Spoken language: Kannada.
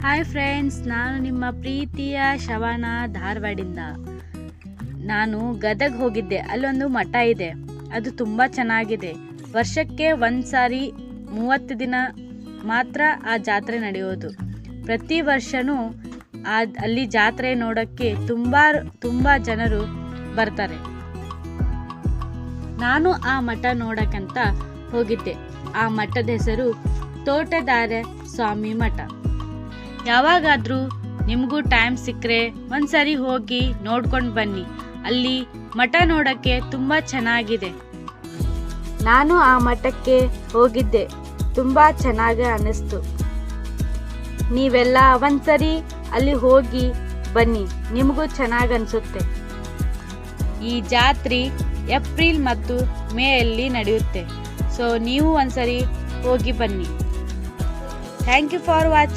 ಹಾಯ್ ಫ್ರೆಂಡ್ಸ್, ನಾನು ನಿಮ್ಮ ಪ್ರೀತಿಯ ಶವನ ಧಾರವಾಡಿಂದ. ನಾನು ಗದಗ್ ಹೋಗಿದ್ದೆ. ಅಲ್ಲೊಂದು ಮಠ ಇದೆ, ಅದು ತುಂಬ ಚೆನ್ನಾಗಿದೆ. ವರ್ಷಕ್ಕೆ ಒಂದು ಸಾರಿ 30 ದಿನ ಮಾತ್ರ ಆ ಜಾತ್ರೆ ನಡೆಯೋದು. ಪ್ರತಿ ವರ್ಷವೂ ಅಲ್ಲಿ ಜಾತ್ರೆ ನೋಡೋಕ್ಕೆ ತುಂಬ ಜನರು ಬರ್ತಾರೆ. ನಾನು ಆ ಮಠ ನೋಡೋಕ್ಕಂತ ಹೋಗಿದ್ದೆ. ಆ ಮಠದ ಹೆಸರು ತೋಟದಾರ್ಯ ಸ್ವಾಮಿ ಮಠ. ಯಾವಾಗಾದರೂ ನಿಮಗೂ ಟೈಮ್ ಸಿಕ್ಕರೆ ಒಂದ್ಸರಿ ಹೋಗಿ ನೋಡ್ಕೊಂಡು ಬನ್ನಿ. ಅಲ್ಲಿ ಮಠ ನೋಡೋಕ್ಕೆ ತುಂಬ ಚೆನ್ನಾಗಿದೆ. ನಾನು ಆ ಮಠಕ್ಕೆ ಹೋಗಿದ್ದೆ, ತುಂಬ ಚೆನ್ನಾಗಿ ಅನ್ನಿಸ್ತು. ನೀವೆಲ್ಲ ಒಂದ್ಸರಿ ಅಲ್ಲಿ ಹೋಗಿ ಬನ್ನಿ, ನಿಮಗೂ ಚೆನ್ನಾಗಿ ಅನಿಸುತ್ತೆ. ಈ ಜಾತ್ರೆ ಏಪ್ರಿಲ್ ಮತ್ತು ಮೇಯಲ್ಲಿ ನಡೆಯುತ್ತೆ. ಸೊ ನೀವು ಒಂದ್ಸರಿ ಹೋಗಿ ಬನ್ನಿ. Thank you for watching.